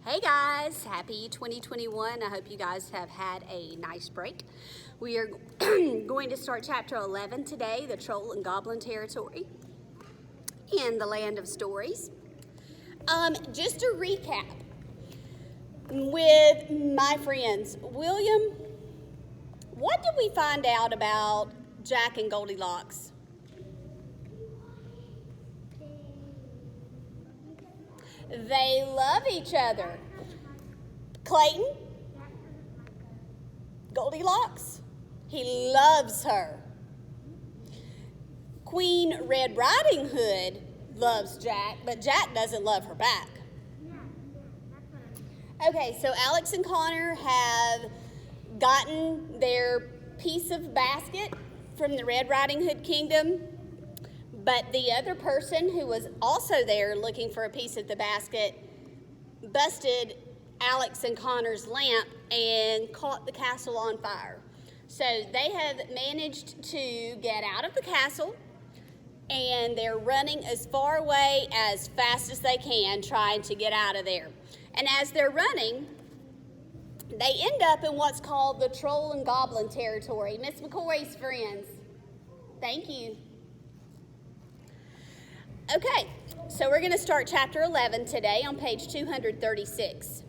Hey guys, happy 2021. I hope you guys have had a nice break. We are going to start chapter 11 today, the Troll and Goblin Territory in the Land of Stories. Just to recap with my friends, William, what did we find out about Jack and Goldilocks? They love each other. Clayton? Goldilocks? He loves her. Queen Red Riding Hood loves Jack, but Jack doesn't love her back. Okay, so Alex and Connor have gotten their piece of basket from the Red Riding Hood Kingdom. But the other person who was also there looking for a piece of the basket busted Alex and Connor's lamp and caught the castle on fire. So they have managed to get out of the castle and they're running as far away as fast as they can trying to get out of there. And as they're running, they end up in what's called the Troll and Goblin Territory. Miss McCoy's friends. Thank you. Okay, so we're going to start chapter 11 today on page 236.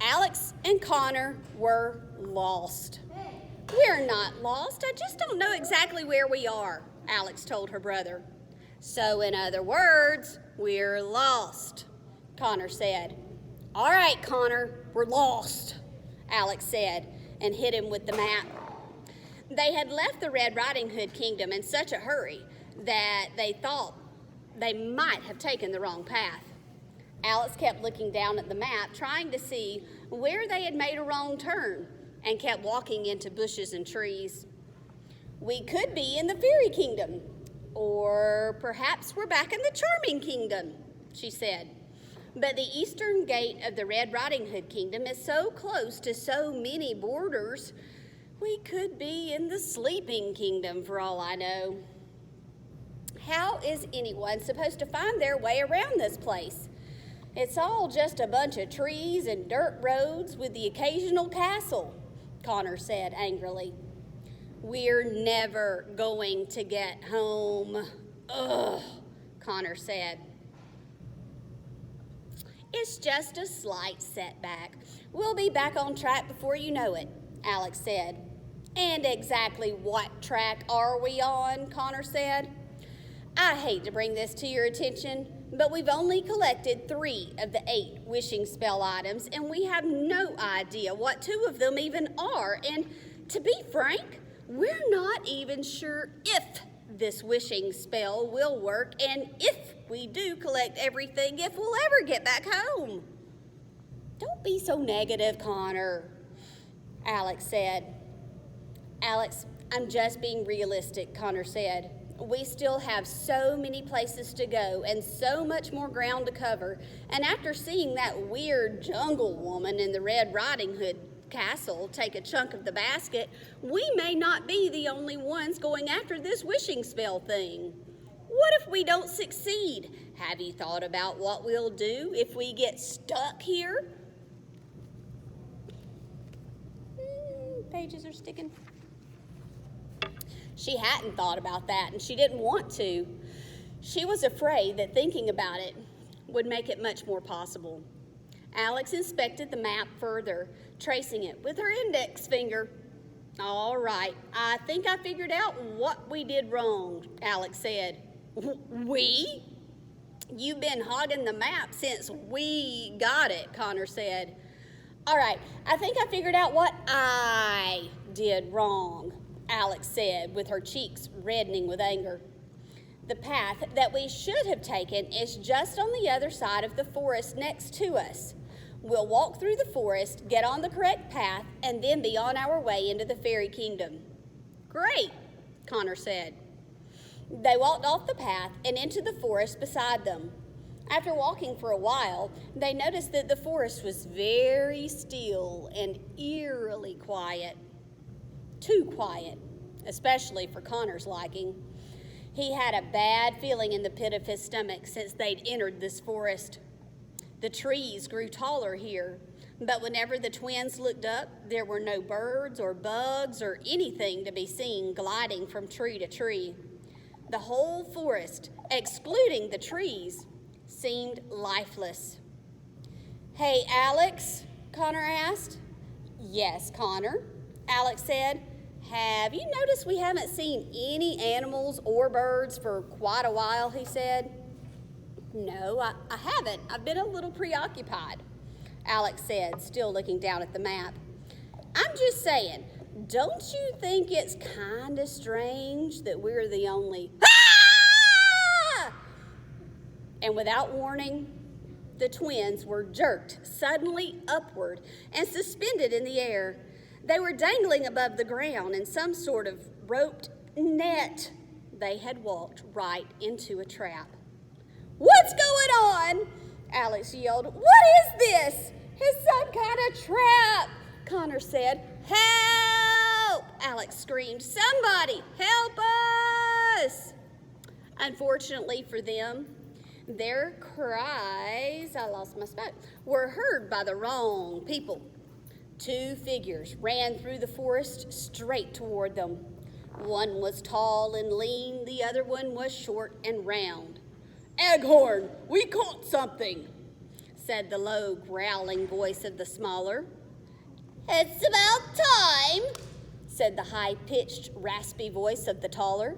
Alex and Connor were lost. We're not lost. I just don't know exactly where we are, Alex told her brother. So in other words, we're lost, Connor said. All right, Connor, we're lost, Alex said and hit him with the map. They had left the Red Riding Hood Kingdom in such a hurry that they thought they might have taken the wrong path. Alex kept looking down at the map, trying to see where they had made a wrong turn, and kept walking into bushes and trees. We could be in the Fairy Kingdom, or perhaps we're back in the Charming Kingdom, she said. But the eastern gate of the Red Riding Hood Kingdom is so close to so many borders, we could be in the Sleeping Kingdom for all I know. How is anyone supposed to find their way around this place? It's all just a bunch of trees and dirt roads with the occasional castle, Connor said angrily. We're never going to get home. Ugh, Connor said. It's just a slight setback. We'll be back on track before you know it, Alex said. And exactly what track are we on? Connor said. I hate to bring this to your attention, but we've only collected 3 of the 8 wishing spell items, and we have no idea what 2 of them even are. And to be frank, we're not even sure if this wishing spell will work, and if we do collect everything, if we'll ever get back home. Don't be so negative, Connor, Alex said. Alex, I'm just being realistic, Connor said. We still have so many places to go and so much more ground to cover. And after seeing that weird jungle woman in the Red Riding Hood castle take a chunk of the basket, we may not be the only ones going after this wishing spell thing. What if we don't succeed? Have you thought about what we'll do if we get stuck here? Pages are sticking. She hadn't thought about that, and she didn't want to. She was afraid that thinking about it would make it much more possible. Alex inspected the map further, tracing it with her index finger. All right, I think I figured out what we did wrong, Alex said. We? You've been hogging the map since we got it, Connor said. All right, I think I figured out what I did wrong, Alex said, with her cheeks reddening with anger. The path that we should have taken is just on the other side of the forest next to us. We'll walk through the forest, get on the correct path, and then be on our way into the Fairy Kingdom. Great, Connor said. They walked off the path and into the forest beside them. After walking for a while, they noticed that the forest was very still and eerily quiet. Too quiet, especially for Connor's liking. He had a bad feeling in the pit of his stomach since they'd entered this forest. The trees grew taller here, but whenever the twins looked up, there were no birds or bugs or anything to be seen gliding from tree to tree. The whole forest, excluding the trees, seemed lifeless. "Hey, Alex," Connor asked. "Yes, Connor," Alex said. "Have you noticed we haven't seen any animals or birds for quite a while?" he said. "No, I haven't. I've been a little preoccupied," Alex said, still looking down at the map. "I'm just saying, don't you think it's kind of strange that we're the only..." Ah! And without warning, the twins were jerked suddenly upward and suspended in the air. They were dangling above the ground in some sort of roped net. They had walked right into a trap. "What's going on?" Alex yelled. "What is this? It's some kind of trap," Connor said. "Help!" Alex screamed. "Somebody help us!" Unfortunately for them, their cries, I lost my spot, were heard by the wrong people. Two figures ran through the forest straight toward them. One was tall and lean, the other one was short and round. "Eghorn, we caught something," said the low, growling voice of the smaller. "It's about time," said the high-pitched, raspy voice of the taller.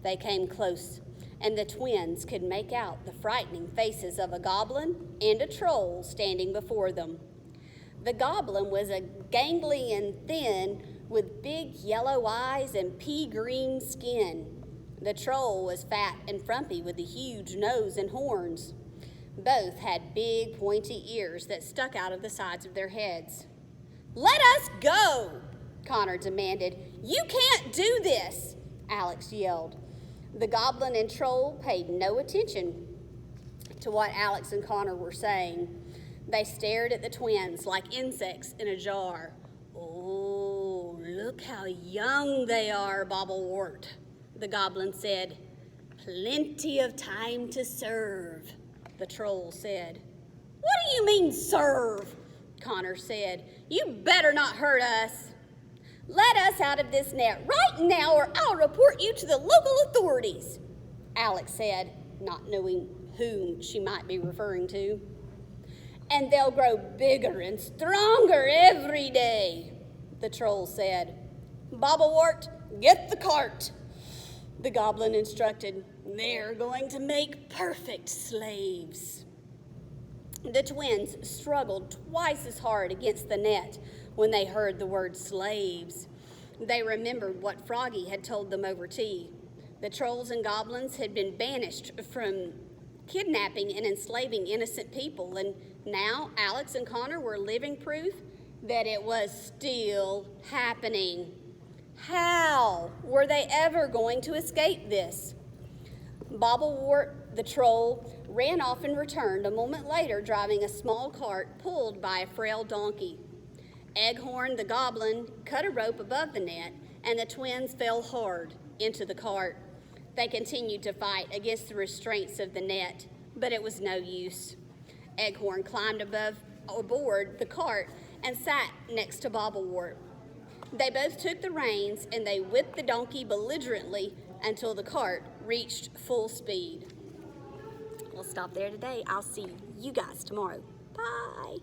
They came close, and the twins could make out the frightening faces of a goblin and a troll standing before them. The goblin was a gangly and thin, with big yellow eyes and pea-green skin. The troll was fat and frumpy with a huge nose and horns. Both had big, pointy ears that stuck out of the sides of their heads. "Let us go," Connor demanded. "You can't do this," Alex yelled. The goblin and troll paid no attention to what Alex and Connor were saying. They stared at the twins like insects in a jar. "Oh, look how young they are, Bobblewort," the goblin said. "Plenty of time to serve," the troll said. "What do you mean, serve?" Connor said. "You better not hurt us." "Let us out of this net right now or I'll report you to the local authorities," Alex said, not knowing whom she might be referring to. "And they'll grow bigger and stronger every day," the troll said. "Bobblewort, get the cart," the goblin instructed. "They're going to make perfect slaves." The twins struggled twice as hard against the net when they heard the word slaves. They remembered what Froggy had told them over tea. The trolls and goblins had been banished from kidnapping and enslaving innocent people, and now Alex and Connor were living proof that it was still happening. How were they ever going to escape this? Bobblewort, the troll, ran off and returned a moment later driving a small cart pulled by a frail donkey. Eghorn, the goblin, cut a rope above the net, and the twins fell hard into the cart. They continued to fight against the restraints of the net, but it was no use. Eghorn climbed aboard the cart and sat next to Bobblewort. They both took the reins and they whipped the donkey belligerently until the cart reached full speed. We'll stop there today. I'll see you guys tomorrow. Bye.